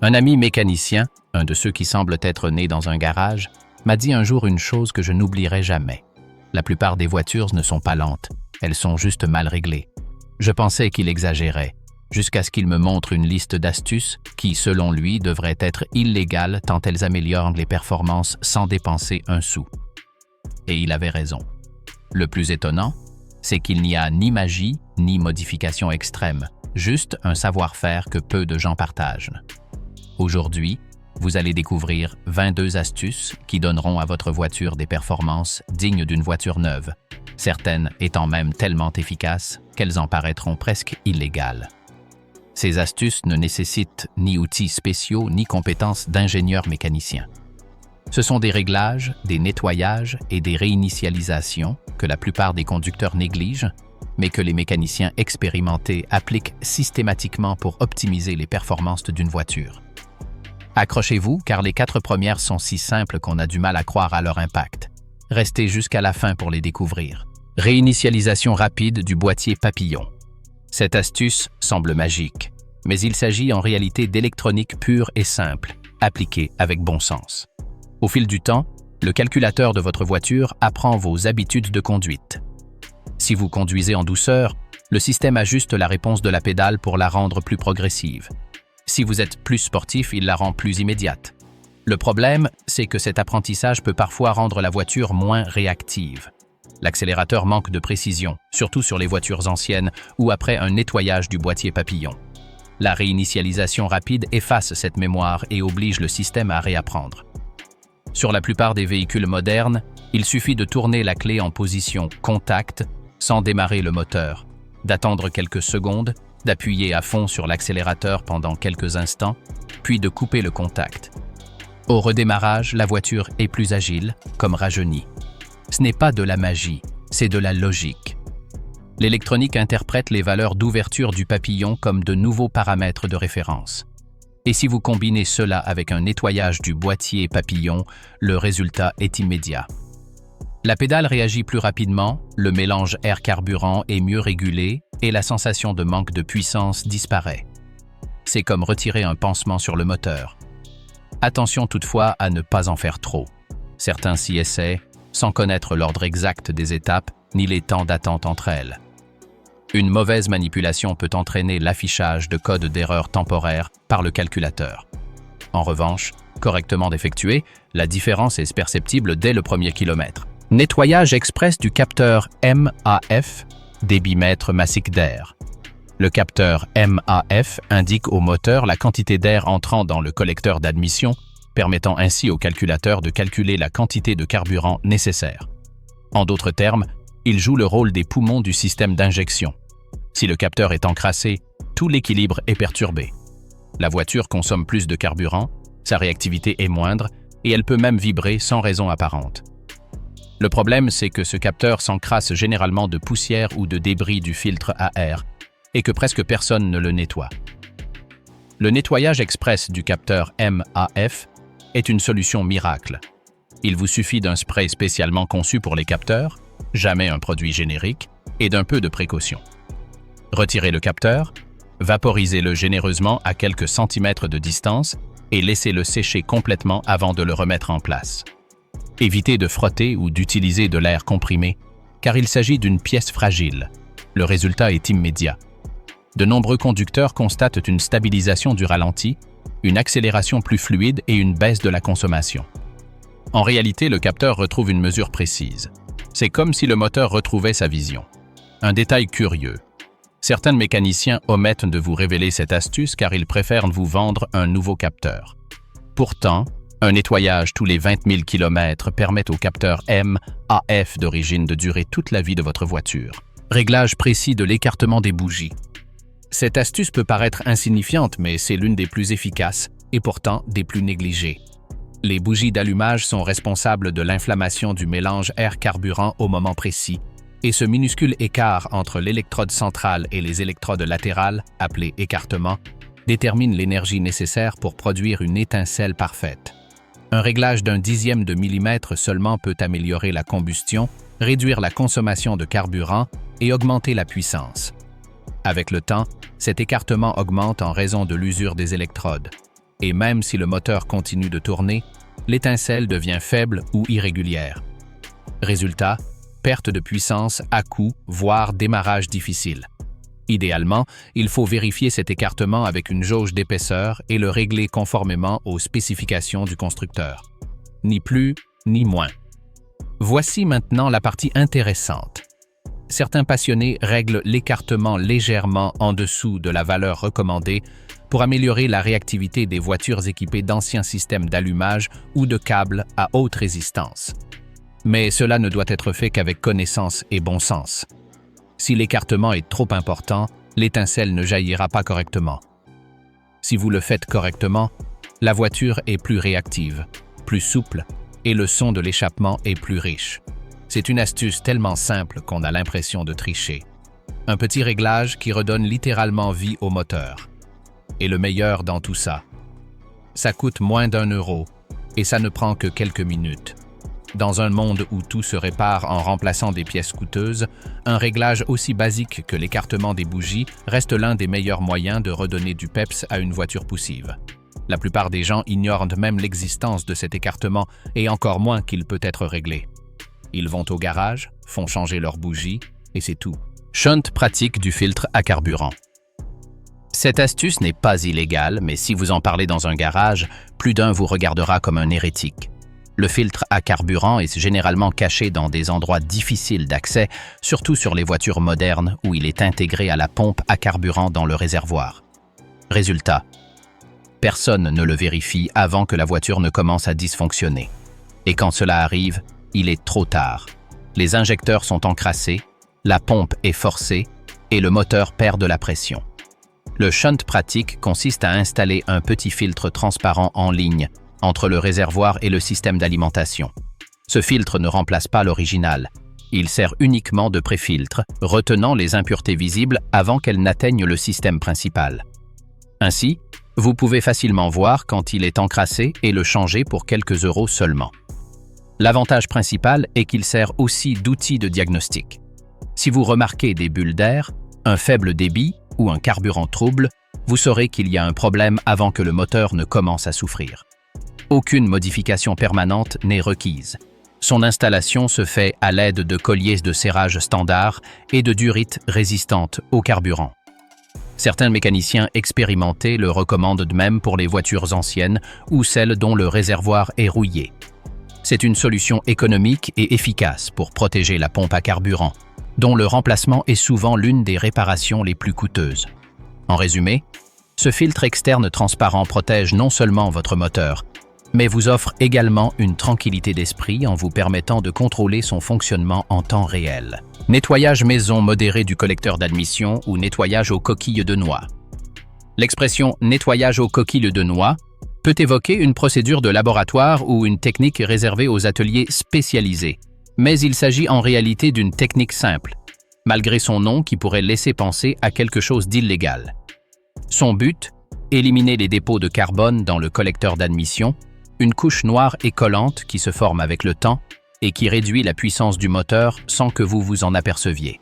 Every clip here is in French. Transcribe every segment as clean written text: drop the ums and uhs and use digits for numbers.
Un ami mécanicien, un de ceux qui semblent être nés dans un garage, m'a dit un jour une chose que je n'oublierai jamais. La plupart des voitures ne sont pas lentes, elles sont juste mal réglées. Je pensais qu'il exagérait, jusqu'à ce qu'il me montre une liste d'astuces qui, selon lui, devraient être illégales tant elles améliorent les performances sans dépenser un sou. Et il avait raison. Le plus étonnant, c'est qu'il n'y a ni magie, ni modification extrême, juste un savoir-faire que peu de gens partagent. Aujourd'hui, vous allez découvrir 22 astuces qui donneront à votre voiture des performances dignes d'une voiture neuve, certaines étant même tellement efficaces qu'elles en paraîtront presque illégales. Ces astuces ne nécessitent ni outils spéciaux ni compétences d'ingénieur mécanicien. Ce sont des réglages, des nettoyages et des réinitialisations que la plupart des conducteurs négligent, mais que les mécaniciens expérimentés appliquent systématiquement pour optimiser les performances d'une voiture. Accrochez-vous, car les 4 premières sont si simples qu'on a du mal à croire à leur impact. Restez jusqu'à la fin pour les découvrir. Réinitialisation rapide du boîtier papillon. Cette astuce semble magique, mais il s'agit en réalité d'électronique pure et simple, appliquée avec bon sens. Au fil du temps, le calculateur de votre voiture apprend vos habitudes de conduite. Si vous conduisez en douceur, le système ajuste la réponse de la pédale pour la rendre plus progressive. Si vous êtes plus sportif, il la rend plus immédiate. Le problème, c'est que cet apprentissage peut parfois rendre la voiture moins réactive. L'accélérateur manque de précision, surtout sur les voitures anciennes ou après un nettoyage du boîtier papillon. La réinitialisation rapide efface cette mémoire et oblige le système à réapprendre. Sur la plupart des véhicules modernes, il suffit de tourner la clé en position contact sans démarrer le moteur, d'attendre quelques secondes, d'appuyer à fond sur l'accélérateur pendant quelques instants, puis de couper le contact. Au redémarrage, la voiture est plus agile, comme rajeunie. Ce n'est pas de la magie, c'est de la logique. L'électronique interprète les valeurs d'ouverture du papillon comme de nouveaux paramètres de référence. Et si vous combinez cela avec un nettoyage du boîtier papillon, le résultat est immédiat. La pédale réagit plus rapidement, le mélange air-carburant est mieux régulé et la sensation de manque de puissance disparaît. C'est comme retirer un pansement sur le moteur. Attention toutefois à ne pas en faire trop. Certains s'y essaient, sans connaître l'ordre exact des étapes ni les temps d'attente entre elles. Une mauvaise manipulation peut entraîner l'affichage de codes d'erreur temporaire par le calculateur. En revanche, correctement effectué, la différence est perceptible dès le premier kilomètre. Nettoyage express du capteur MAF, débitmètre massique d'air. Le capteur MAF indique au moteur la quantité d'air entrant dans le collecteur d'admission, permettant ainsi au calculateur de calculer la quantité de carburant nécessaire. En d'autres termes, il joue le rôle des poumons du système d'injection. Si le capteur est encrassé, tout l'équilibre est perturbé. La voiture consomme plus de carburant, sa réactivité est moindre et elle peut même vibrer sans raison apparente. Le problème, c'est que ce capteur s'encrasse généralement de poussière ou de débris du filtre à air et que presque personne ne le nettoie. Le nettoyage express du capteur MAF est une solution miracle. Il vous suffit d'un spray spécialement conçu pour les capteurs, jamais un produit générique, et d'un peu de précaution. Retirez le capteur, vaporisez-le généreusement à quelques centimètres de distance et laissez-le sécher complètement avant de le remettre en place. Évitez de frotter ou d'utiliser de l'air comprimé, car il s'agit d'une pièce fragile. Le résultat est immédiat. De nombreux conducteurs constatent une stabilisation du ralenti, une accélération plus fluide et une baisse de la consommation. En réalité, le capteur retrouve une mesure précise. C'est comme si le moteur retrouvait sa vision. Un détail curieux. Certains mécaniciens omettent de vous révéler cette astuce car ils préfèrent vous vendre un nouveau capteur. Pourtant, un nettoyage tous les 20 000 km permet au capteur MAF d'origine de durer toute la vie de votre voiture. Réglage précis de l'écartement des bougies. Cette astuce peut paraître insignifiante, mais c'est l'une des plus efficaces et pourtant des plus négligées. Les bougies d'allumage sont responsables de l'inflammation du mélange air-carburant au moment précis, et ce minuscule écart entre l'électrode centrale et les électrodes latérales, appelé écartement, détermine l'énergie nécessaire pour produire une étincelle parfaite. Un réglage d'un dixième de millimètre seulement peut améliorer la combustion, réduire la consommation de carburant et augmenter la puissance. Avec le temps, cet écartement augmente en raison de l'usure des électrodes. et même si le moteur continue de tourner, l'étincelle devient faible ou irrégulière. Résultat, perte de puissance, à-coups, voire démarrage difficile. Idéalement, il faut vérifier cet écartement avec une jauge d'épaisseur et le régler conformément aux spécifications du constructeur. Ni plus, ni moins. Voici maintenant la partie intéressante. Certains passionnés règlent l'écartement légèrement en dessous de la valeur recommandée pour améliorer la réactivité des voitures équipées d'anciens systèmes d'allumage ou de câbles à haute résistance. Mais cela ne doit être fait qu'avec connaissance et bon sens. Si l'écartement est trop important, l'étincelle ne jaillira pas correctement. Si vous le faites correctement, la voiture est plus réactive, plus souple et le son de l'échappement est plus riche. C'est une astuce tellement simple qu'on a l'impression de tricher. Un petit réglage qui redonne littéralement vie au moteur. Et le meilleur dans tout ça, ça coûte moins d'1 € et ça ne prend que quelques minutes. Dans un monde où tout se répare en remplaçant des pièces coûteuses, un réglage aussi basique que l'écartement des bougies reste l'un des meilleurs moyens de redonner du peps à une voiture poussive. La plupart des gens ignorent même l'existence de cet écartement et encore moins qu'il peut être réglé. Ils vont au garage, font changer leurs bougies et c'est tout. Shunt pratique du filtre à carburant. Cette astuce n'est pas illégale, mais si vous en parlez dans un garage, plus d'un vous regardera comme un hérétique. Le filtre à carburant est généralement caché dans des endroits difficiles d'accès, surtout sur les voitures modernes où il est intégré à la pompe à carburant dans le réservoir. Résultat, personne ne le vérifie avant que la voiture ne commence à dysfonctionner. Et quand cela arrive, il est trop tard. Les injecteurs sont encrassés, la pompe est forcée et le moteur perd de la pression. Le shunt pratique consiste à installer un petit filtre transparent en ligne entre le réservoir et le système d'alimentation. Ce filtre ne remplace pas l'original. Il sert uniquement de préfiltre, retenant les impuretés visibles avant qu'elles n'atteignent le système principal. Ainsi, vous pouvez facilement voir quand il est encrassé et le changer pour quelques euros seulement. L'avantage principal est qu'il sert aussi d'outil de diagnostic. Si vous remarquez des bulles d'air, un faible débit ou un carburant trouble, vous saurez qu'il y a un problème avant que le moteur ne commence à souffrir. Aucune modification permanente n'est requise. Son installation se fait à l'aide de colliers de serrage standard et de durites résistantes au carburant. Certains mécaniciens expérimentés le recommandent de même pour les voitures anciennes ou celles dont le réservoir est rouillé. C'est une solution économique et efficace pour protéger la pompe à carburant, dont le remplacement est souvent l'une des réparations les plus coûteuses. En résumé, ce filtre externe transparent protège non seulement votre moteur, mais vous offre également une tranquillité d'esprit en vous permettant de contrôler son fonctionnement en temps réel. Nettoyage maison modéré du collecteur d'admission ou nettoyage aux coquilles de noix. L'expression « nettoyage aux coquilles de noix » peut évoquer une procédure de laboratoire ou une technique réservée aux ateliers spécialisés, mais il s'agit en réalité d'une technique simple, malgré son nom qui pourrait laisser penser à quelque chose d'illégal. Son but, éliminer les dépôts de carbone dans le collecteur d'admission, une couche noire et collante qui se forme avec le temps et qui réduit la puissance du moteur sans que vous vous en aperceviez.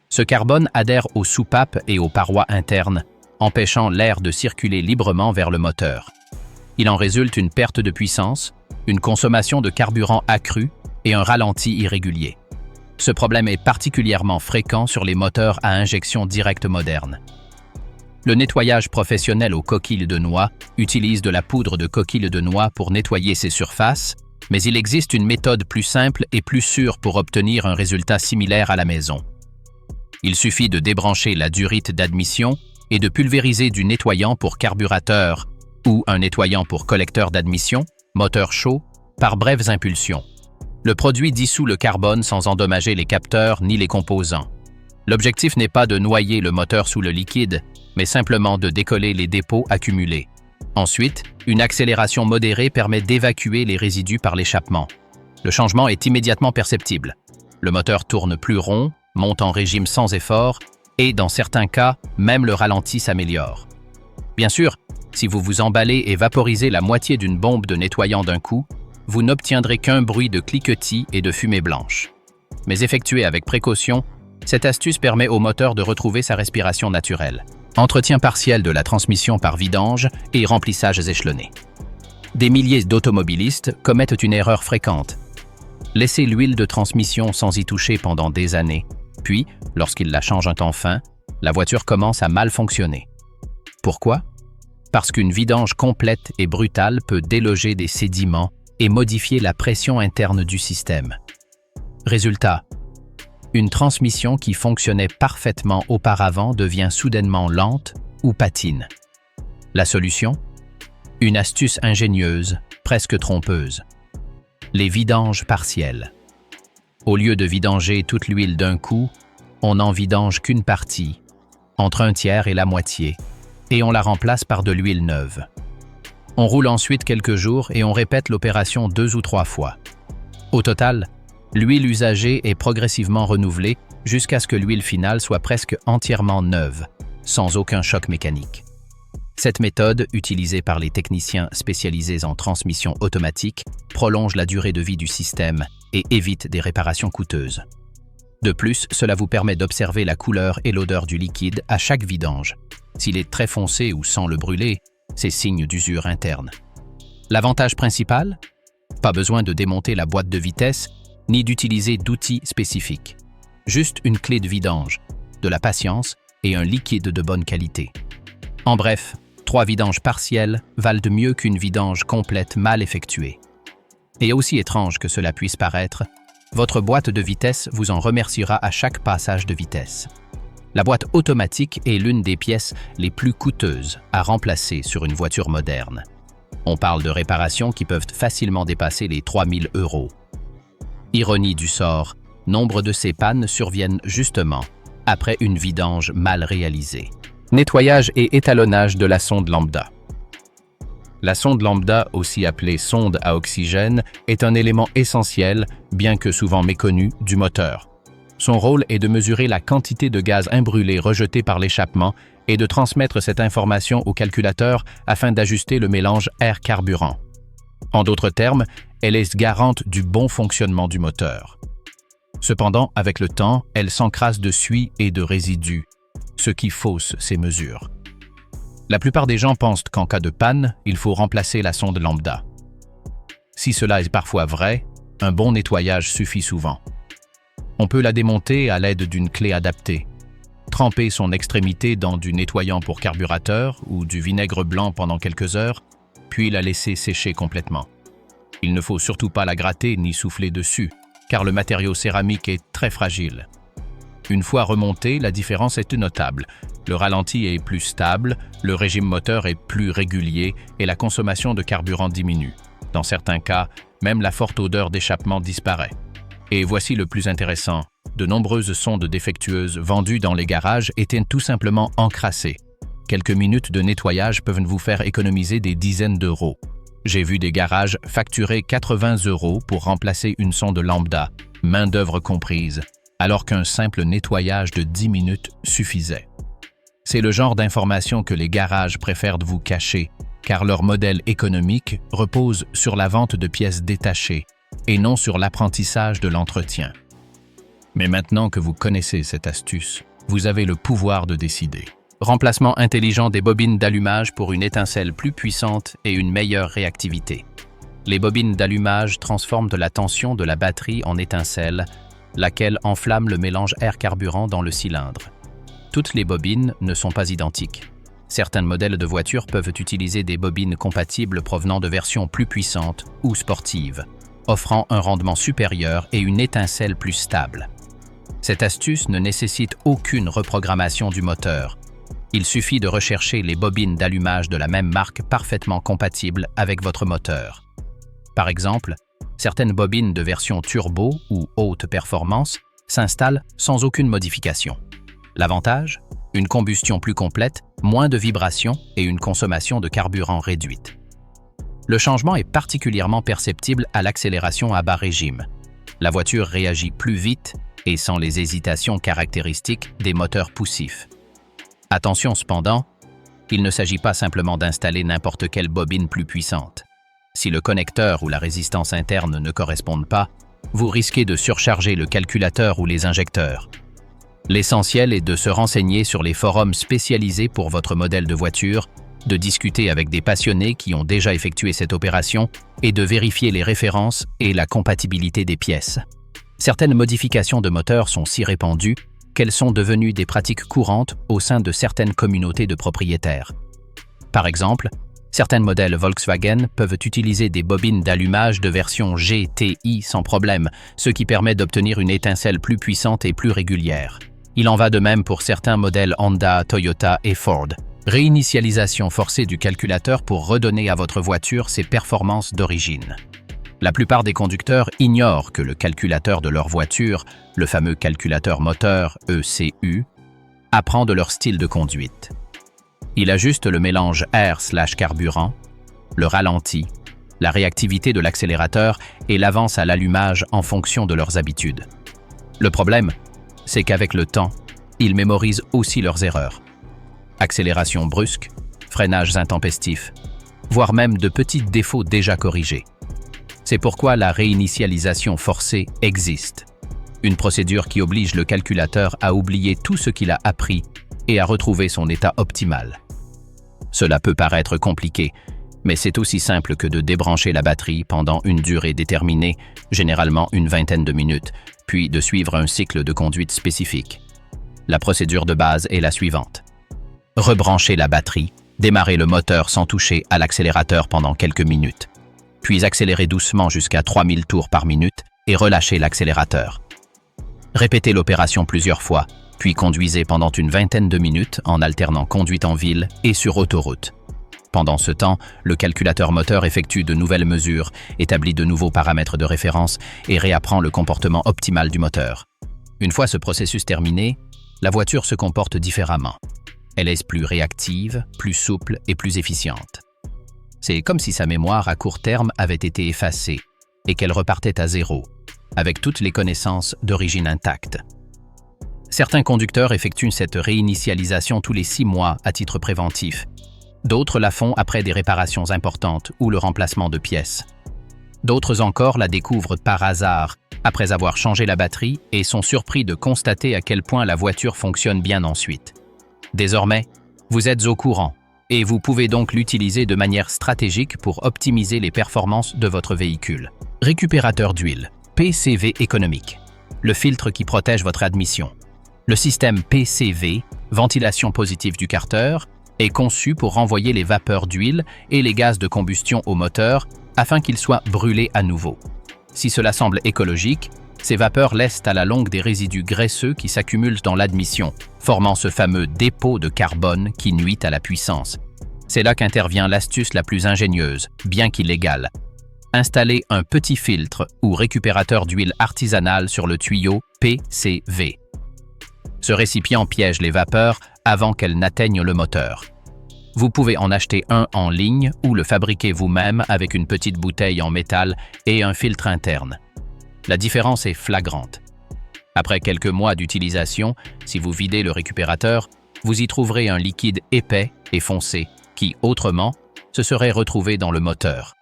Ce carbone adhère aux soupapes et aux parois internes, empêchant l'air de circuler librement vers le moteur. Il en résulte une perte de puissance, une consommation de carburant accrue et un ralenti irrégulier. Ce problème est particulièrement fréquent sur les moteurs à injection directe modernes. Le nettoyage professionnel aux coquilles de noix utilise de la poudre de coquilles de noix pour nettoyer ces surfaces, mais il existe une méthode plus simple et plus sûre pour obtenir un résultat similaire à la maison. Il suffit de débrancher la durite d'admission et de pulvériser du nettoyant pour carburateur ou un nettoyant pour collecteur d'admission, moteur chaud, par brèves impulsions. Le produit dissout le carbone sans endommager les capteurs ni les composants. L'objectif n'est pas de noyer le moteur sous le liquide, mais simplement de décoller les dépôts accumulés. Ensuite, une accélération modérée permet d'évacuer les résidus par l'échappement. Le changement est immédiatement perceptible. Le moteur tourne plus rond, monte en régime sans effort, et dans certains cas, même le ralenti s'améliore. Bien sûr, si vous vous emballez et vaporisez la moitié d'une bombe de nettoyant d'un coup, vous n'obtiendrez qu'un bruit de cliquetis et de fumée blanche. Mais effectué avec précaution, cette astuce permet au moteur de retrouver sa respiration naturelle. Entretien partiel de la transmission par vidange et remplissages échelonnés. Des milliers d'automobilistes commettent une erreur fréquente. Laisser l'huile de transmission sans y toucher pendant des années, puis, lorsqu'ils la changent enfin, la voiture commence à mal fonctionner. Pourquoi? Parce qu'une vidange complète et brutale peut déloger des sédiments et modifier la pression interne du système. Résultat, une transmission qui fonctionnait parfaitement auparavant devient soudainement lente ou patine. La solution? Une astuce ingénieuse, presque trompeuse. Les vidanges partielles. Au lieu de vidanger toute l'huile d'un coup, on n'en vidange qu'une partie, entre un tiers et la moitié, et on la remplace par de l'huile neuve. On roule ensuite quelques jours et on répète l'opération 2 ou 3 fois. Au total, l'huile usagée est progressivement renouvelée jusqu'à ce que l'huile finale soit presque entièrement neuve, sans aucun choc mécanique. Cette méthode, utilisée par les techniciens spécialisés en transmission automatique, prolonge la durée de vie du système et évite des réparations coûteuses. De plus, cela vous permet d'observer la couleur et l'odeur du liquide à chaque vidange. S'il est très foncé ou sans le brûler, c'est signe d'usure interne. L'avantage principal? Pas besoin de démonter la boîte de vitesse ni d'utiliser d'outils spécifiques. Juste une clé de vidange, de la patience et un liquide de bonne qualité. En bref, 3 vidanges partielles valent mieux qu'une vidange complète mal effectuée. Et aussi étrange que cela puisse paraître, votre boîte de vitesse vous en remerciera à chaque passage de vitesse. La boîte automatique est l'une des pièces les plus coûteuses à remplacer sur une voiture moderne. On parle de réparations qui peuvent facilement dépasser les 3 000 €. Ironie du sort, nombre de ces pannes surviennent justement après une vidange mal réalisée. Nettoyage et étalonnage de la sonde lambda. La sonde lambda, aussi appelée sonde à oxygène, est un élément essentiel, bien que souvent méconnu, du moteur. Son rôle est de mesurer la quantité de gaz imbrûlé rejeté par l'échappement et de transmettre cette information au calculateur afin d'ajuster le mélange air-carburant. En d'autres termes, elle est garante du bon fonctionnement du moteur. Cependant, avec le temps, elle s'encrasse de suie et de résidus, ce qui fausse ces mesures. La plupart des gens pensent qu'en cas de panne, il faut remplacer la sonde lambda. Si cela est parfois vrai, un bon nettoyage suffit souvent. On peut la démonter à l'aide d'une clé adaptée, tremper son extrémité dans du nettoyant pour carburateur ou du vinaigre blanc pendant quelques heures, puis la laisser sécher complètement. Il ne faut surtout pas la gratter ni souffler dessus, car le matériau céramique est très fragile. Une fois remontée, la différence est notable. Le ralenti est plus stable, le régime moteur est plus régulier et la consommation de carburant diminue. Dans certains cas, même la forte odeur d'échappement disparaît. Et voici le plus intéressant, de nombreuses sondes défectueuses vendues dans les garages étaient tout simplement encrassées. Quelques minutes de nettoyage peuvent vous faire économiser des dizaines d'euros. J'ai vu des garages facturer 80 € pour remplacer une sonde lambda, main-d'œuvre comprise, alors qu'un simple nettoyage de 10 minutes suffisait. C'est le genre d'information que les garages préfèrent vous cacher, car leur modèle économique repose sur la vente de pièces détachées et non sur l'apprentissage de l'entretien. Mais maintenant que vous connaissez cette astuce, vous avez le pouvoir de décider. Remplacement intelligent des bobines d'allumage pour une étincelle plus puissante et une meilleure réactivité. Les bobines d'allumage transforment la tension de la batterie en étincelle, laquelle enflamme le mélange air-carburant dans le cylindre. Toutes les bobines ne sont pas identiques. Certains modèles de voitures peuvent utiliser des bobines compatibles provenant de versions plus puissantes ou sportives, offrant un rendement supérieur et une étincelle plus stable. Cette astuce ne nécessite aucune reprogrammation du moteur. Il suffit de rechercher les bobines d'allumage de la même marque parfaitement compatibles avec votre moteur. Par exemple, certaines bobines de version turbo ou haute performance s'installent sans aucune modification. L'avantage? Une combustion plus complète, moins de vibrations et une consommation de carburant réduite. Le changement est particulièrement perceptible à l'accélération à bas régime. La voiture réagit plus vite et sans les hésitations caractéristiques des moteurs poussifs. Attention cependant, il ne s'agit pas simplement d'installer n'importe quelle bobine plus puissante. Si le connecteur ou la résistance interne ne correspondent pas, vous risquez de surcharger le calculateur ou les injecteurs. L'essentiel est de se renseigner sur les forums spécialisés pour votre modèle de voiture, de discuter avec des passionnés qui ont déjà effectué cette opération et de vérifier les références et la compatibilité des pièces. Certaines modifications de moteur sont si répandues qu'elles sont devenues des pratiques courantes au sein de certaines communautés de propriétaires. Par exemple, certains modèles Volkswagen peuvent utiliser des bobines d'allumage de version GTI sans problème, ce qui permet d'obtenir une étincelle plus puissante et plus régulière. Il en va de même pour certains modèles Honda, Toyota et Ford. Réinitialisation forcée du calculateur pour redonner à votre voiture ses performances d'origine. La plupart des conducteurs ignorent que le calculateur de leur voiture, le fameux calculateur moteur ECU, apprend de leur style de conduite. Il ajuste le mélange air/carburant, le ralenti, la réactivité de l'accélérateur et l'avance à l'allumage en fonction de leurs habitudes. Le problème, c'est qu'avec le temps, ils mémorisent aussi leurs erreurs. Accélération brusque, freinages intempestifs, voire même de petits défauts déjà corrigés. C'est pourquoi la réinitialisation forcée existe. Une procédure qui oblige le calculateur à oublier tout ce qu'il a appris et à retrouver son état optimal. Cela peut paraître compliqué, mais c'est aussi simple que de débrancher la batterie pendant une durée déterminée, généralement une vingtaine de minutes, puis de suivre un cycle de conduite spécifique. La procédure de base est la suivante. Rebrancher la batterie, démarrer le moteur sans toucher à l'accélérateur pendant quelques minutes, puis accélérer doucement jusqu'à 3000 tours par minute et relâcher l'accélérateur. Répétez l'opération plusieurs fois, puis conduisez pendant une vingtaine de minutes en alternant conduite en ville et sur autoroute. Pendant ce temps, le calculateur moteur effectue de nouvelles mesures, établit de nouveaux paramètres de référence et réapprend le comportement optimal du moteur. Une fois ce processus terminé, la voiture se comporte différemment. Elle est plus réactive, plus souple et plus efficiente. C'est comme si sa mémoire à court terme avait été effacée et qu'elle repartait à zéro, avec toutes les connaissances d'origine intacte. Certains conducteurs effectuent cette réinitialisation tous les 6 mois à titre préventif. D'autres la font après des réparations importantes ou le remplacement de pièces. D'autres encore la découvrent par hasard, après avoir changé la batterie et sont surpris de constater à quel point la voiture fonctionne bien ensuite. Désormais, vous êtes au courant et vous pouvez donc l'utiliser de manière stratégique pour optimiser les performances de votre véhicule. Récupérateur d'huile, PCV économique, le filtre qui protège votre admission. Le système PCV, ventilation positive du carter, est conçu pour renvoyer les vapeurs d'huile et les gaz de combustion au moteur afin qu'ils soient brûlés à nouveau. Si cela semble écologique, ces vapeurs laissent à la longue des résidus graisseux qui s'accumulent dans l'admission, formant ce fameux dépôt de carbone qui nuit à la puissance. C'est là qu'intervient l'astuce la plus ingénieuse, bien qu'illégale. Installer un petit filtre ou récupérateur d'huile artisanale sur le tuyau PCV. Ce récipient piège les vapeurs avant qu'elles n'atteignent le moteur. Vous pouvez en acheter un en ligne ou le fabriquer vous-même avec une petite bouteille en métal et un filtre interne. La différence est flagrante. Après quelques mois d'utilisation, si vous videz le récupérateur, vous y trouverez un liquide épais et foncé qui, autrement, se serait retrouvé dans le moteur.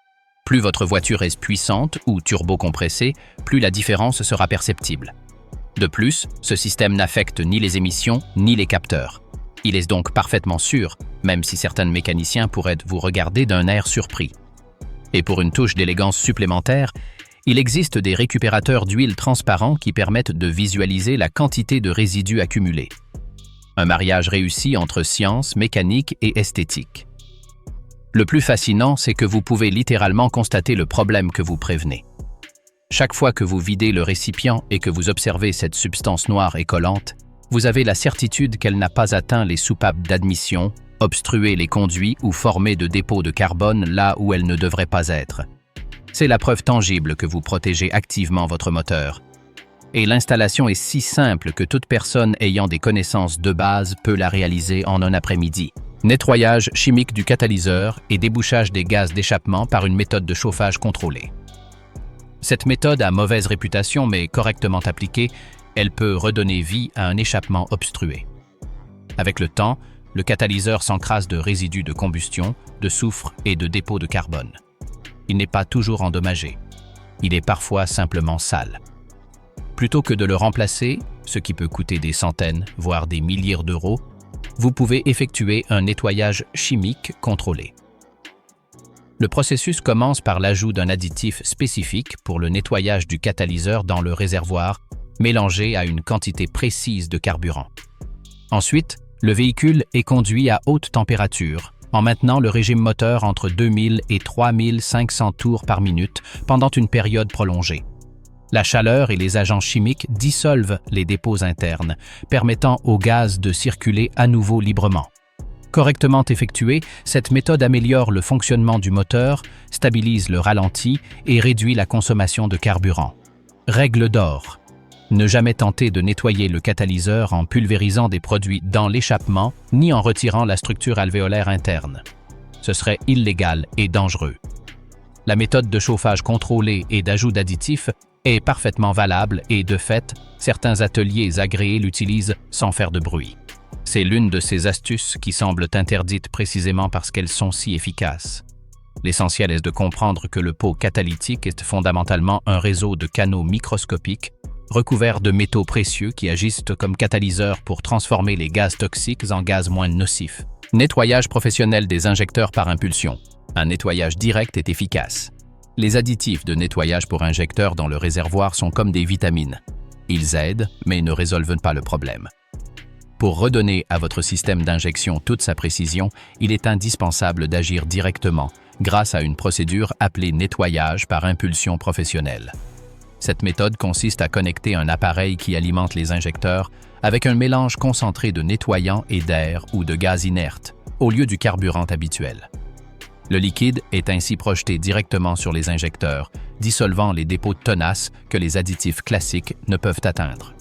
Plus votre voiture est puissante ou turbo-compressée, plus la différence sera perceptible. De plus, ce système n'affecte ni les émissions ni les capteurs. Il est donc parfaitement sûr, même si certains mécaniciens pourraient vous regarder d'un air surpris. Et pour une touche d'élégance supplémentaire, il existe des récupérateurs d'huile transparents qui permettent de visualiser la quantité de résidus accumulés. Un mariage réussi entre science, mécanique et esthétique. Le plus fascinant, c'est que vous pouvez littéralement constater le problème que vous prévenez. Chaque fois que vous videz le récipient et que vous observez cette substance noire et collante, vous avez la certitude qu'elle n'a pas atteint les soupapes d'admission, obstrué les conduits ou formé de dépôts de carbone là où elle ne devrait pas être. C'est la preuve tangible que vous protégez activement votre moteur. Et l'installation est si simple que toute personne ayant des connaissances de base peut la réaliser en un après-midi. Nettoyage chimique du catalyseur et débouchage des gaz d'échappement par une méthode de chauffage contrôlée. Cette méthode a mauvaise réputation, mais correctement appliquée, elle peut redonner vie à un échappement obstrué. Avec le temps, le catalyseur s'encrasse de résidus de combustion, de soufre et de dépôts de carbone. Il n'est pas toujours endommagé. Il est parfois simplement sale. Plutôt que de le remplacer, ce qui peut coûter des centaines, voire des milliers d'euros, vous pouvez effectuer un nettoyage chimique contrôlé. Le processus commence par l'ajout d'un additif spécifique pour le nettoyage du catalyseur dans le réservoir, mélangé à une quantité précise de carburant. Ensuite, le véhicule est conduit à haute température, en maintenant le régime moteur entre 2000 et 3500 tours par minute pendant une période prolongée. La chaleur et les agents chimiques dissolvent les dépôts internes, permettant au gaz de circuler à nouveau librement. Correctement effectuée, cette méthode améliore le fonctionnement du moteur, stabilise le ralenti et réduit la consommation de carburant. Règle d'or: ne jamais tenter de nettoyer le catalyseur en pulvérisant des produits dans l'échappement ni en retirant la structure alvéolaire interne. Ce serait illégal et dangereux. La méthode de chauffage contrôlé et d'ajout d'additifs est parfaitement valable et, de fait, certains ateliers agréés l'utilisent sans faire de bruit. C'est l'une de ces astuces qui semblent interdites précisément parce qu'elles sont si efficaces. L'essentiel est de comprendre que le pot catalytique est fondamentalement un réseau de canaux microscopiques recouverts de métaux précieux qui agissent comme catalyseurs pour transformer les gaz toxiques en gaz moins nocifs. Nettoyage professionnel des injecteurs par impulsion. Un nettoyage direct est efficace. Les additifs de nettoyage pour injecteurs dans le réservoir sont comme des vitamines. Ils aident, mais ne résolvent pas le problème. Pour redonner à votre système d'injection toute sa précision, il est indispensable d'agir directement grâce à une procédure appelée nettoyage par impulsion professionnelle. Cette méthode consiste à connecter un appareil qui alimente les injecteurs avec un mélange concentré de nettoyant et d'air ou de gaz inerte, au lieu du carburant habituel. Le liquide est ainsi projeté directement sur les injecteurs, dissolvant les dépôts tenaces que les additifs classiques ne peuvent atteindre.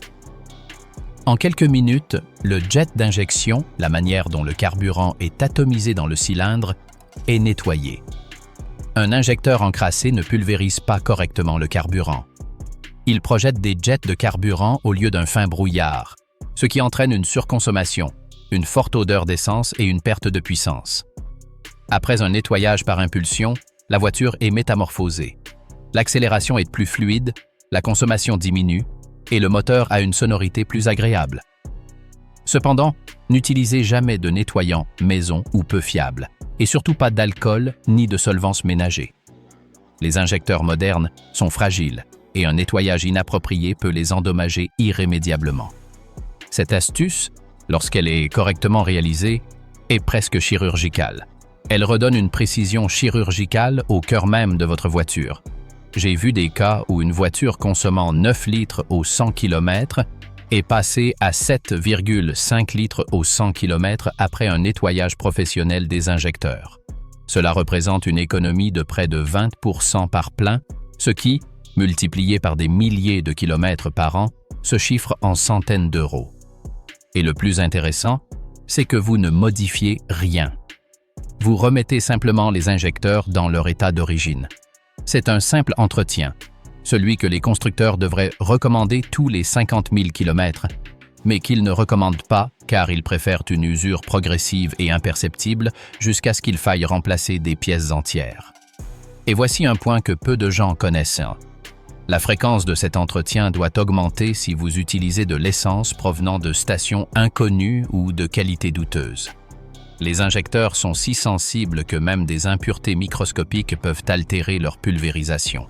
En quelques minutes, le jet d'injection, la manière dont le carburant est atomisé dans le cylindre, est nettoyé. Un injecteur encrassé ne pulvérise pas correctement le carburant. Il projette des jets de carburant au lieu d'un fin brouillard, ce qui entraîne une surconsommation, une forte odeur d'essence et une perte de puissance. Après un nettoyage par impulsion, la voiture est métamorphosée. L'accélération est plus fluide, la consommation diminue, et le moteur a une sonorité plus agréable. Cependant, n'utilisez jamais de nettoyant maison ou peu fiable, et surtout pas d'alcool ni de solvance ménagers. Les injecteurs modernes sont fragiles, et un nettoyage inapproprié peut les endommager irrémédiablement. Cette astuce, lorsqu'elle est correctement réalisée, est presque chirurgicale. Elle redonne une précision chirurgicale au cœur même de votre voiture. J'ai vu des cas où une voiture consommant 9 litres au 100 km est passée à 7,5 litres au 100 km après un nettoyage professionnel des injecteurs. Cela représente une économie de près de 20% par plein, ce qui, multiplié par des milliers de kilomètres par an, se chiffre en centaines d'euros. Et le plus intéressant, c'est que vous ne modifiez rien. Vous remettez simplement les injecteurs dans leur état d'origine. C'est un simple entretien, celui que les constructeurs devraient recommander tous les 50 000 km, mais qu'ils ne recommandent pas car ils préfèrent une usure progressive et imperceptible jusqu'à ce qu'il faille remplacer des pièces entières. Et voici un point que peu de gens connaissent. La fréquence de cet entretien doit augmenter si vous utilisez de l'essence provenant de stations inconnues ou de qualité douteuse. Les injecteurs sont si sensibles que même des impuretés microscopiques peuvent altérer leur pulvérisation.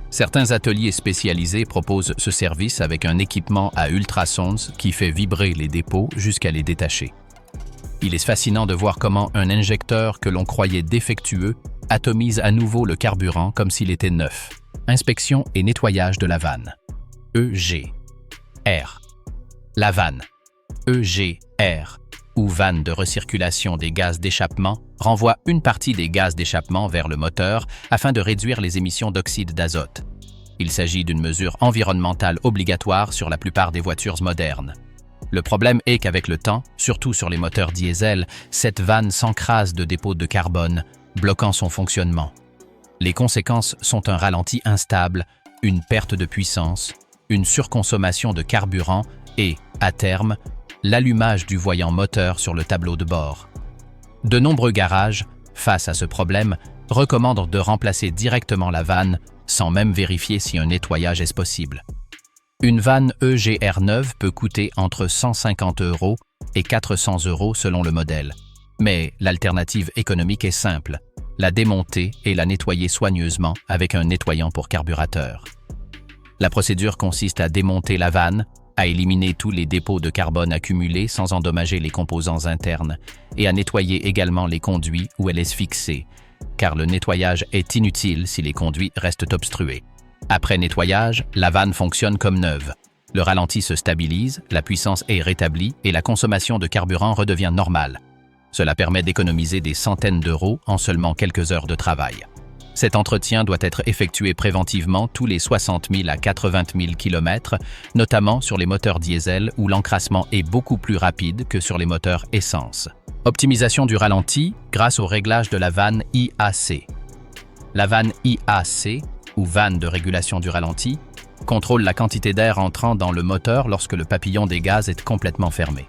Certains ateliers spécialisés proposent ce service avec un équipement à ultrasons qui fait vibrer les dépôts jusqu'à les détacher. Il est fascinant de voir comment un injecteur que l'on croyait défectueux atomise à nouveau le carburant comme s'il était neuf. Inspection et nettoyage de la vanne. EGR. La vanne. EGR, ou vanne de recirculation des gaz d'échappement, renvoie une partie des gaz d'échappement vers le moteur afin de réduire les émissions d'oxyde d'azote. Il s'agit d'une mesure environnementale obligatoire sur la plupart des voitures modernes. Le problème est qu'avec le temps, surtout sur les moteurs diesel, cette vanne s'encrasse de dépôts de carbone, bloquant son fonctionnement. Les conséquences sont un ralenti instable, une perte de puissance, une surconsommation de carburant et, à terme, l'allumage du voyant moteur sur le tableau de bord. De nombreux garages, face à ce problème, recommandent de remplacer directement la vanne sans même vérifier si un nettoyage est possible. Une vanne EGR neuve peut coûter entre 150 € et 400 € selon le modèle. Mais l'alternative économique est simple, la démonter et la nettoyer soigneusement avec un nettoyant pour carburateur. La procédure consiste à démonter la vanne, à éliminer tous les dépôts de carbone accumulés sans endommager les composants internes et à nettoyer également les conduits où elle est fixée, car le nettoyage est inutile si les conduits restent obstrués. Après nettoyage, la vanne fonctionne comme neuve. Le ralenti se stabilise, la puissance est rétablie et la consommation de carburant redevient normale. Cela permet d'économiser des centaines d'euros en seulement quelques heures de travail. Cet entretien doit être effectué préventivement tous les 60 000 à 80 000 km, notamment sur les moteurs diesel où l'encrassement est beaucoup plus rapide que sur les moteurs essence. Optimisation du ralenti grâce au réglage de la vanne IAC. La vanne IAC, ou vanne de régulation du ralenti, contrôle la quantité d'air entrant dans le moteur lorsque le papillon des gaz est complètement fermé.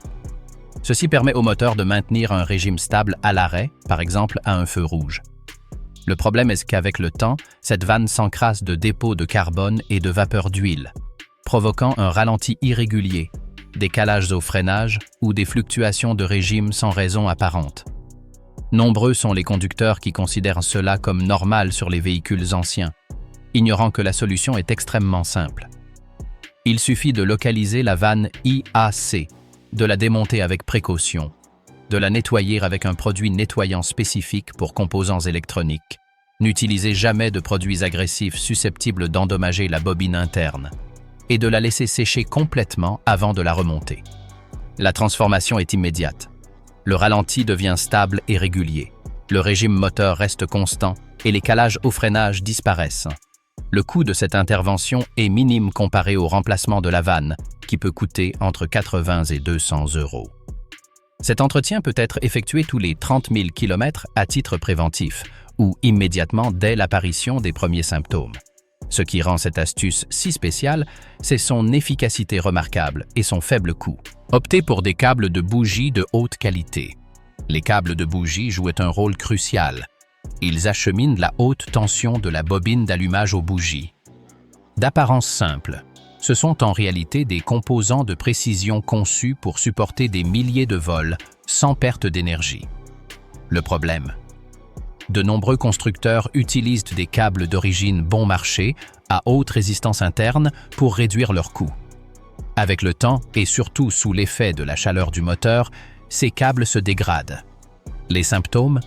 Ceci permet au moteur de maintenir un régime stable à l'arrêt, par exemple à un feu rouge. Le problème est qu'avec le temps, cette vanne s'encrasse de dépôts de carbone et de vapeur d'huile, provoquant un ralenti irrégulier, des calages au freinage ou des fluctuations de régime sans raison apparente. Nombreux sont les conducteurs qui considèrent cela comme normal sur les véhicules anciens, ignorant que la solution est extrêmement simple. Il suffit de localiser la vanne IAC, de la démonter avec précaution, de la nettoyer avec un produit nettoyant spécifique pour composants électroniques. N'utilisez jamais de produits agressifs susceptibles d'endommager la bobine interne et de la laisser sécher complètement avant de la remonter. La transformation est immédiate. Le ralenti devient stable et régulier. Le régime moteur reste constant et les calages au freinage disparaissent. Le coût de cette intervention est minime comparé au remplacement de la vanne, qui peut coûter entre 80 et 200 €. Cet entretien peut être effectué tous les 30 000 km à titre préventif ou immédiatement dès l'apparition des premiers symptômes. Ce qui rend cette astuce si spéciale, c'est son efficacité remarquable et son faible coût. Optez pour des câbles de bougie de haute qualité. Les câbles de bougie jouent un rôle crucial. Ils acheminent la haute tension de la bobine d'allumage aux bougies. D'apparence simple, ce sont en réalité des composants de précision conçus pour supporter des milliers de vols sans perte d'énergie. Le problème? De nombreux constructeurs utilisent des câbles d'origine bon marché à haute résistance interne pour réduire leurs coûts. Avec le temps et surtout sous l'effet de la chaleur du moteur, ces câbles se dégradent. Les symptômes?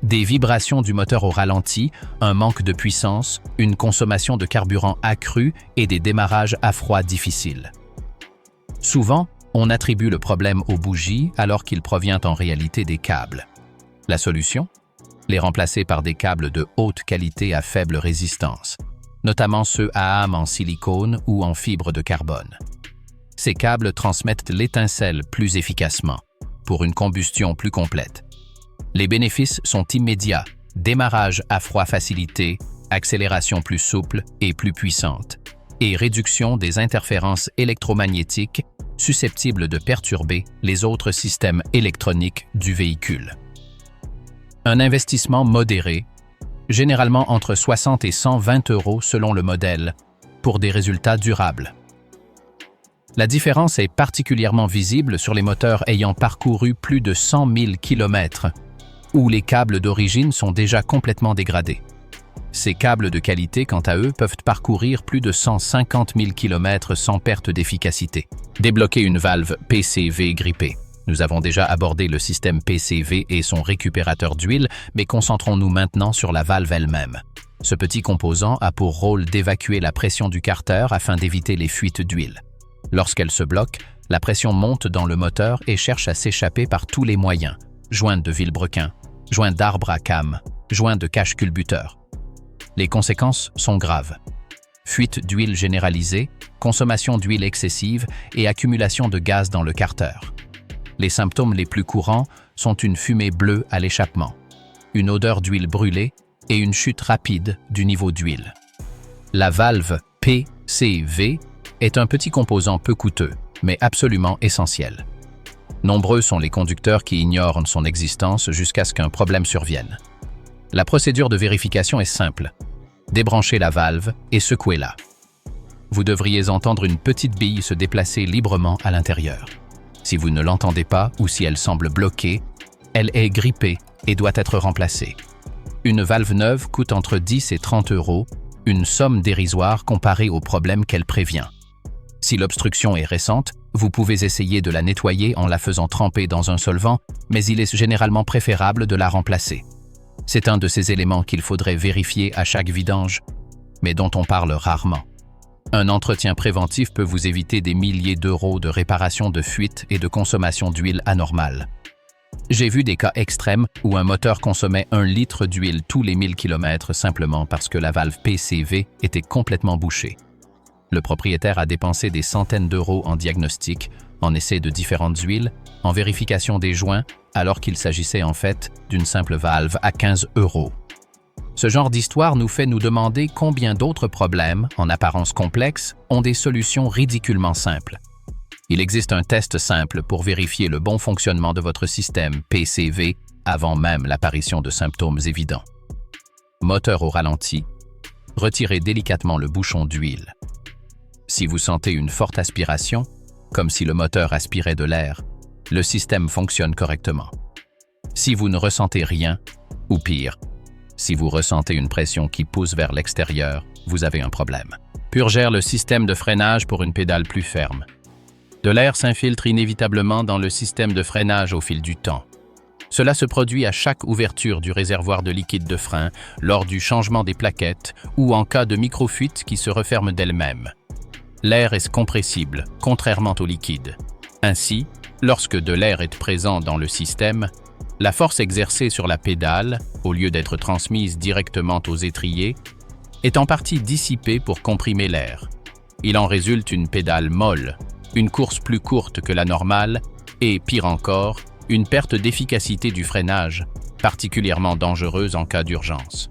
Des vibrations du moteur au ralenti, un manque de puissance, une consommation de carburant accrue et des démarrages à froid difficiles. Souvent, on attribue le problème aux bougies alors qu'il provient en réalité des câbles. La solution? Les remplacer par des câbles de haute qualité à faible résistance, notamment ceux à âme en silicone ou en fibre de carbone. Ces câbles transmettent l'étincelle plus efficacement, pour une combustion plus complète. Les bénéfices sont immédiats, démarrage à froid facilité, accélération plus souple et plus puissante, et réduction des interférences électromagnétiques susceptibles de perturber les autres systèmes électroniques du véhicule. Un investissement modéré, généralement entre 60 et 120 € selon le modèle, pour des résultats durables. La différence est particulièrement visible sur les moteurs ayant parcouru plus de 100 000 km, où les câbles d'origine sont déjà complètement dégradés. Ces câbles de qualité, quant à eux, peuvent parcourir plus de 150 000 km sans perte d'efficacité. Débloquer une valve PCV grippée. Nous avons déjà abordé le système PCV et son récupérateur d'huile, mais concentrons-nous maintenant sur la valve elle-même. Ce petit composant a pour rôle d'évacuer la pression du carter afin d'éviter les fuites d'huile. Lorsqu'elle se bloque, la pression monte dans le moteur et cherche à s'échapper par tous les moyens. Joint de vilebrequin, joint d'arbre à cames, joint de cache-culbuteur. Les conséquences sont graves. Fuite d'huile généralisée, consommation d'huile excessive et accumulation de gaz dans le carter. Les symptômes les plus courants sont une fumée bleue à l'échappement, une odeur d'huile brûlée et une chute rapide du niveau d'huile. La valve PCV est un petit composant peu coûteux, mais absolument essentiel. Nombreux sont les conducteurs qui ignorent son existence jusqu'à ce qu'un problème survienne. La procédure de vérification est simple. Débranchez la valve et secouez-la. vous devriez entendre une petite bille se déplacer librement à l'intérieur. Si vous ne l'entendez pas ou si elle semble bloquée, elle est grippée et doit être remplacée. Une valve neuve coûte entre 10 et 30 €, une somme dérisoire comparée au problème qu'elle prévient. Si l'obstruction est récente, vous pouvez essayer de la nettoyer en la faisant tremper dans un solvant, mais il est généralement préférable de la remplacer. C'est un de ces éléments qu'il faudrait vérifier à chaque vidange, mais dont on parle rarement. Un entretien préventif peut vous éviter des milliers d'euros de réparation de fuite et de consommation d'huile anormale. J'ai vu des cas extrêmes où un moteur consommait 1 litre d'huile tous les 1000 km simplement parce que la valve PCV était complètement bouchée. Le propriétaire a dépensé des centaines d'euros en diagnostic, en essai de différentes huiles, en vérification des joints, alors qu'il s'agissait en fait d'une simple valve à 15 €. Ce genre d'histoire nous fait nous demander combien d'autres problèmes, en apparence complexes, ont des solutions ridiculement simples. Il existe un test simple pour vérifier le bon fonctionnement de votre système PCV avant même l'apparition de symptômes évidents. Moteur au ralenti, retirez délicatement le bouchon d'huile. Si vous sentez une forte aspiration, comme si le moteur aspirait de l'air, le système fonctionne correctement. Si vous ne ressentez rien, ou pire, si vous ressentez une pression qui pousse vers l'extérieur, vous avez un problème. Purgez le système de freinage pour une pédale plus ferme. De l'air s'infiltre inévitablement dans le système de freinage au fil du temps. Cela se produit à chaque ouverture du réservoir de liquide de frein, lors du changement des plaquettes ou en cas de microfuite qui se referme d'elle-même. L'air est compressible, contrairement au liquide. Ainsi, lorsque de l'air est présent dans le système, la force exercée sur la pédale, au lieu d'être transmise directement aux étriers, est en partie dissipée pour comprimer l'air. Il en résulte une pédale molle, une course plus courte que la normale et, pire encore, une perte d'efficacité du freinage, particulièrement dangereuse en cas d'urgence.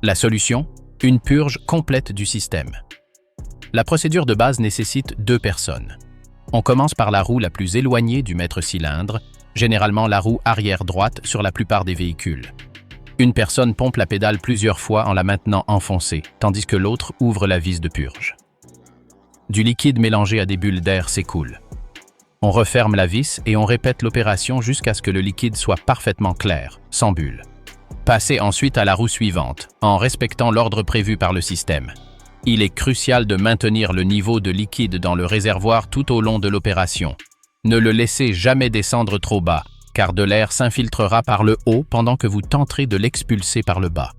La solution ? Une purge complète du système. La procédure de base nécessite 2 personnes. On commence par la roue la plus éloignée du maître-cylindre, généralement la roue arrière droite sur la plupart des véhicules. Une personne pompe la pédale plusieurs fois en la maintenant enfoncée, tandis que l'autre ouvre la vis de purge. Du liquide mélangé à des bulles d'air s'écoule. On referme la vis et on répète l'opération jusqu'à ce que le liquide soit parfaitement clair, sans bulles. Passez ensuite à la roue suivante, en respectant l'ordre prévu par le système. Il est crucial de maintenir le niveau de liquide dans le réservoir tout au long de l'opération. Ne le laissez jamais descendre trop bas, car de l'air s'infiltrera par le haut pendant que vous tenterez de l'expulser par le bas.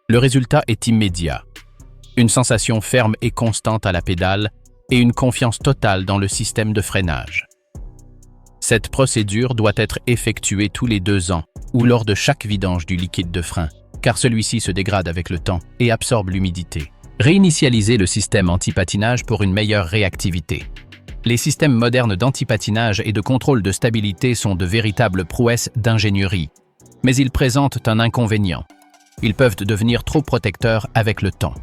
Le résultat est immédiat. Une sensation ferme et constante à la pédale et une confiance totale dans le système de freinage. Cette procédure doit être effectuée tous les 2 ans ou lors de chaque vidange du liquide de frein, car celui-ci se dégrade avec le temps et absorbe l'humidité. Réinitialisez le système anti-patinage pour une meilleure réactivité. Les systèmes modernes d'anti-patinage et de contrôle de stabilité sont de véritables prouesses d'ingénierie, mais ils présentent un inconvénient. Ils peuvent devenir trop protecteurs avec le temps.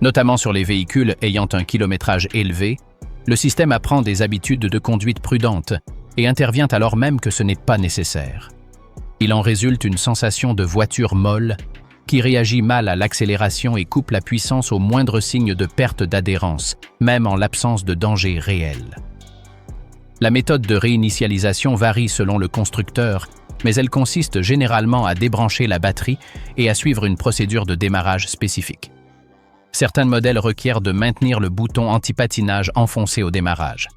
Notamment sur les véhicules ayant un kilométrage élevé, le système apprend des habitudes de conduite prudentes et intervient alors même que ce n'est pas nécessaire. Il en résulte une sensation de voiture molle qui réagit mal à l'accélération et coupe la puissance au moindre signe de perte d'adhérence, même en l'absence de danger réel. La méthode de réinitialisation varie selon le constructeur, mais elle consiste généralement à débrancher la batterie et à suivre une procédure de démarrage spécifique. Certains modèles requièrent de maintenir le bouton anti-patinage enfoncé au démarrage.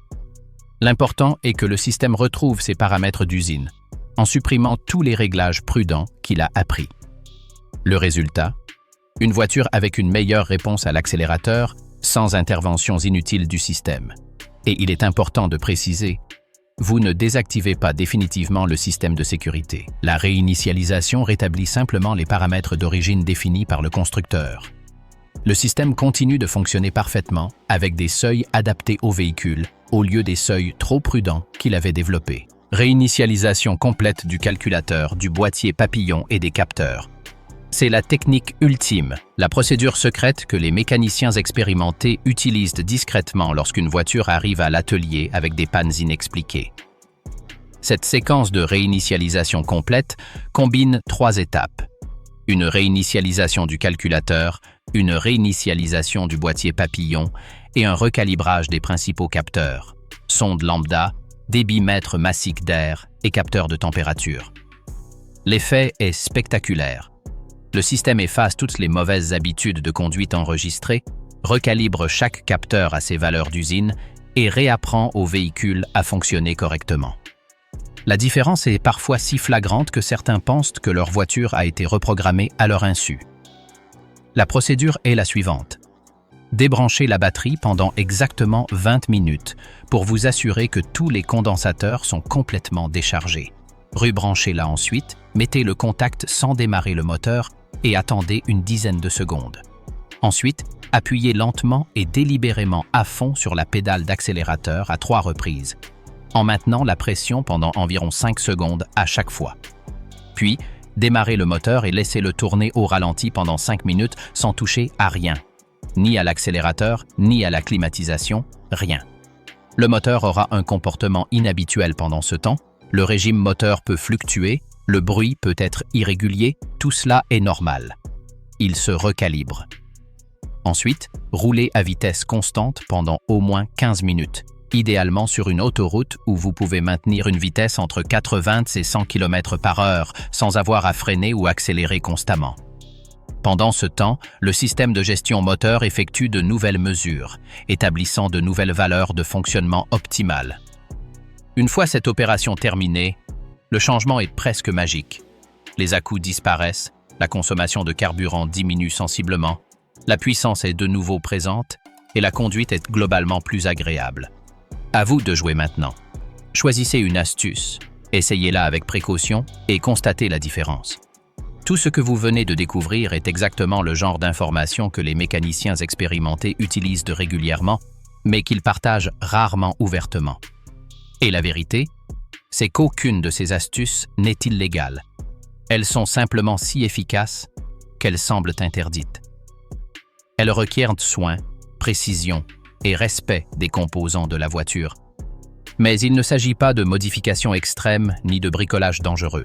L'important est que le système retrouve ses paramètres d'usine, en supprimant tous les réglages prudents qu'il a appris. Le résultat ? Une voiture avec une meilleure réponse à l'accélérateur, sans interventions inutiles du système. Et il est important de préciser, vous ne désactivez pas définitivement le système de sécurité. La réinitialisation rétablit simplement les paramètres d'origine définis par le constructeur. Le système continue de fonctionner parfaitement avec des seuils adaptés au véhicule, au lieu des seuils trop prudents qu'il avait développés. Réinitialisation complète du calculateur, du boîtier papillon et des capteurs. C'est la technique ultime, la procédure secrète que les mécaniciens expérimentés utilisent discrètement lorsqu'une voiture arrive à l'atelier avec des pannes inexpliquées. Cette séquence de réinitialisation complète combine 3 étapes. Une réinitialisation du calculateur, une réinitialisation du boîtier papillon et un recalibrage des principaux capteurs, sonde lambda, débitmètre massique d'air et capteur de température. L'effet est spectaculaire. Le système efface toutes les mauvaises habitudes de conduite enregistrées, recalibre chaque capteur à ses valeurs d'usine et réapprend au véhicule à fonctionner correctement. La différence est parfois si flagrante que certains pensent que leur voiture a été reprogrammée à leur insu. La procédure est la suivante. Débranchez la batterie pendant exactement 20 minutes pour vous assurer que tous les condensateurs sont complètement déchargés. Rebranchez-la ensuite, mettez le contact sans démarrer le moteur et attendez une dizaine de secondes. Ensuite, appuyez lentement et délibérément à fond sur la pédale d'accélérateur à 3 reprises, en maintenant la pression pendant environ 5 secondes à chaque fois. Puis, démarrez le moteur et laissez-le tourner au ralenti pendant 5 minutes sans toucher à rien. Ni à l'accélérateur, ni à la climatisation, rien. Le moteur aura un comportement inhabituel pendant ce temps, le régime moteur peut fluctuer, le bruit peut être irrégulier, tout cela est normal. Il se recalibre. Ensuite, roulez à vitesse constante pendant au moins 15 minutes, idéalement sur une autoroute où vous pouvez maintenir une vitesse entre 80 et 100 km/h sans avoir à freiner ou accélérer constamment. Pendant ce temps, le système de gestion moteur effectue de nouvelles mesures, établissant de nouvelles valeurs de fonctionnement optimales. Une fois cette opération terminée, le changement est presque magique. Les à-coups disparaissent, la consommation de carburant diminue sensiblement, la puissance est de nouveau présente et la conduite est globalement plus agréable. À vous de jouer maintenant. Choisissez une astuce, essayez-la avec précaution et constatez la différence. Tout ce que vous venez de découvrir est exactement le genre d'information que les mécaniciens expérimentés utilisent régulièrement, mais qu'ils partagent rarement ouvertement. Et la vérité, c'est qu'aucune de ces astuces n'est illégale. Elles sont simplement si efficaces qu'elles semblent interdites. Elles requièrent soin, précision et respect des composants de la voiture. Mais il ne s'agit pas de modifications extrêmes ni de bricolage dangereux.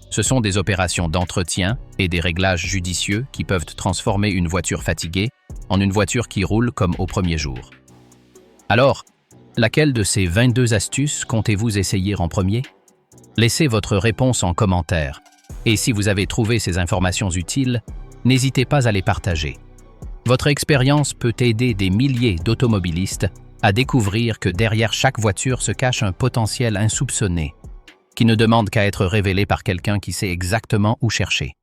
Ce sont des opérations d'entretien et des réglages judicieux qui peuvent transformer une voiture fatiguée en une voiture qui roule comme au premier jour. Alors, laquelle de ces 22 astuces comptez-vous essayer en premier? Laissez votre réponse en commentaire. Et si vous avez trouvé ces informations utiles, n'hésitez pas à les partager. Votre expérience peut aider des milliers d'automobilistes à découvrir que derrière chaque voiture se cache un potentiel insoupçonné, qui ne demande qu'à être révélé par quelqu'un qui sait exactement où chercher.